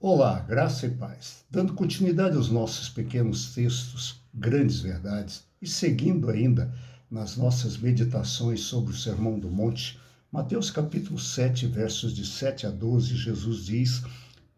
Olá, graça e paz. Dando continuidade aos nossos pequenos textos, grandes verdades, e seguindo ainda nas nossas meditações sobre o Sermão do Monte, Mateus capítulo 7, versos de 7 a 12, Jesus diz: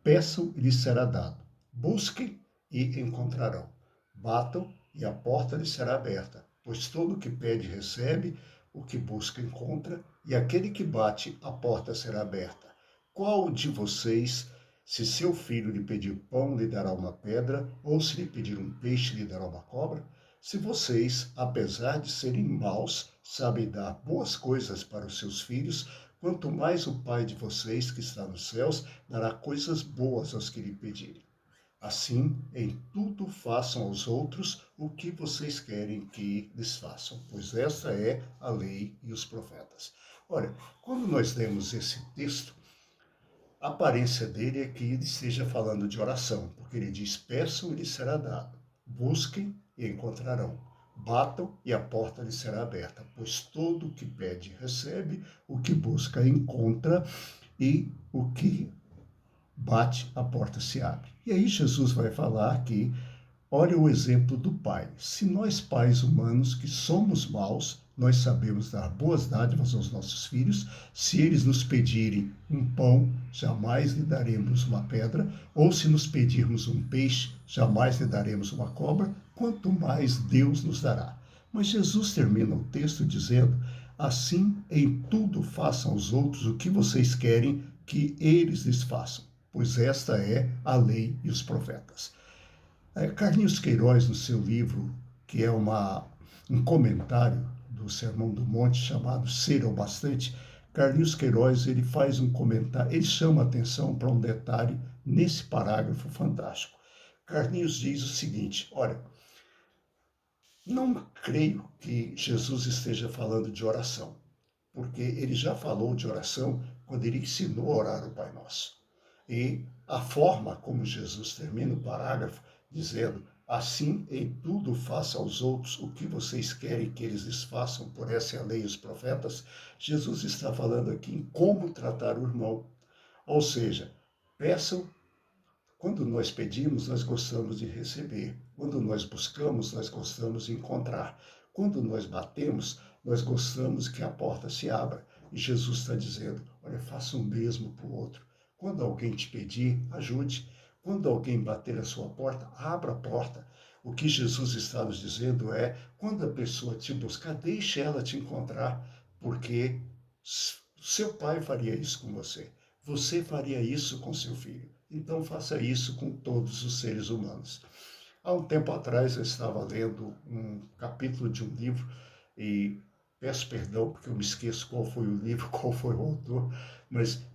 Peçam e lhes será dado, busquem e encontrarão, batam e a porta lhes será aberta, pois todo o que pede recebe, o que busca encontra, e aquele que bate, a porta será aberta. Qual de vocês, se seu filho lhe pedir pão, lhe dará uma pedra, ou se lhe pedir um peixe, lhe dará uma cobra? Se vocês, apesar de serem maus, sabem dar boas coisas para os seus filhos, quanto mais o Pai de vocês, que está nos céus, dará coisas boas aos que lhe pedirem. Assim, em tudo façam aos outros o que vocês querem que lhes façam, pois esta é a lei e os profetas. Olha, quando nós lemos esse texto, a aparência dele é que ele esteja falando de oração, porque ele diz: peçam e lhes será dado, busquem e encontrarão, batam e a porta lhes será aberta, pois todo o que pede recebe, o que busca encontra e o que bate a porta se abre. E aí Jesus vai falar que olha o exemplo do Pai. Se nós, pais humanos, que somos maus, nós sabemos dar boas dádivas aos nossos filhos, se eles nos pedirem um pão, jamais lhe daremos uma pedra, ou se nos pedirmos um peixe, jamais lhe daremos uma cobra, quanto mais Deus nos dará. Mas Jesus termina o texto dizendo: assim, em tudo façam aos outros o que vocês querem que eles lhes façam, pois esta é a lei e os profetas. Carlinhos Queiroz, no seu livro, que é um comentário do Sermão do Monte, chamado Ser o Bastante, Carlinhos Queiroz ele faz um comentário, ele chama a atenção para um detalhe nesse parágrafo fantástico. Carlinhos diz o seguinte: olha, não creio que Jesus esteja falando de oração, porque ele já falou de oração quando ele ensinou a orar o Pai Nosso. E a forma como Jesus termina o parágrafo dizendo: assim em tudo faça aos outros o que vocês querem que eles lhes façam, por essa é a lei e os profetas, Jesus está falando aqui em como tratar o irmão. Ou seja, peçam. Quando nós pedimos, nós gostamos de receber. Quando nós buscamos, nós gostamos de encontrar. Quando nós batemos, nós gostamos que a porta se abra. E Jesus está dizendo: olha, faça o mesmo para o outro. Quando alguém te pedir, ajude. Quando alguém bater a sua porta, abra a porta. O que Jesus está nos dizendo é: quando a pessoa te buscar, deixe ela te encontrar, porque seu pai faria isso com você. Você faria isso com seu filho. Então faça isso com todos os seres humanos. Há um tempo atrás eu estava lendo um capítulo de um livro e peço perdão porque eu me esqueço qual foi o livro, qual foi o autor, mas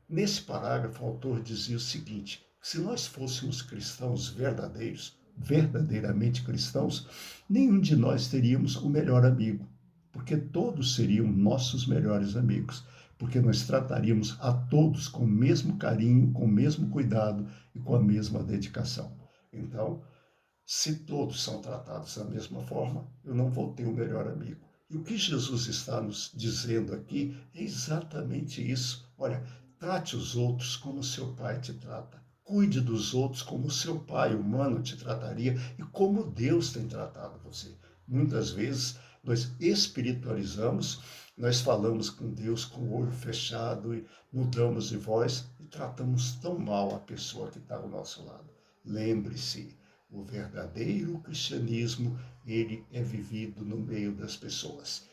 nesse parágrafo o autor dizia o seguinte: se nós fôssemos cristãos verdadeiros, verdadeiramente cristãos, nenhum de nós teríamos o melhor amigo, porque todos seriam nossos melhores amigos, porque nós trataríamos a todos com o mesmo carinho, com o mesmo cuidado e com a mesma dedicação. Então, se todos são tratados da mesma forma, eu não vou ter o melhor amigo. E o que Jesus está nos dizendo aqui é exatamente isso. Olha, trate os outros como seu pai te trata. Cuide dos outros como seu pai humano te trataria e como Deus tem tratado você. Muitas vezes nós espiritualizamos, nós falamos com Deus com o olho fechado e mudamos de voz e tratamos tão mal a pessoa que está ao nosso lado. Lembre-se, o verdadeiro cristianismo, ele é vivido no meio das pessoas.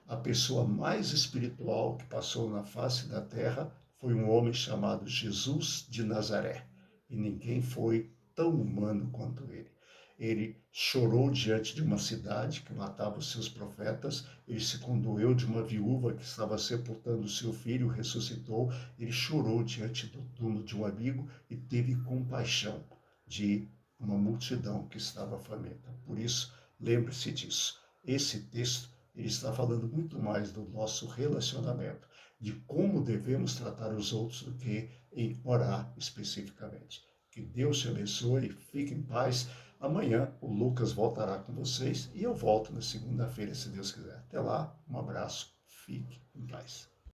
A pessoa mais espiritual que passou na face da terra foi um homem chamado Jesus de Nazaré. E ninguém foi tão humano quanto ele. Ele chorou diante de uma cidade que matava os seus profetas, ele se condoeu de uma viúva que estava sepultando seu filho, ressuscitou, ele chorou diante do túmulo de um amigo e teve compaixão de uma multidão que estava faminta. Por isso, lembre-se disso. Esse texto ele está falando muito mais do nosso relacionamento, de como devemos tratar os outros do que em orar especificamente. Que Deus te abençoe, fique em paz. Amanhã o Lucas voltará com vocês e eu volto na segunda-feira, se Deus quiser. Até lá, um abraço, fique em paz.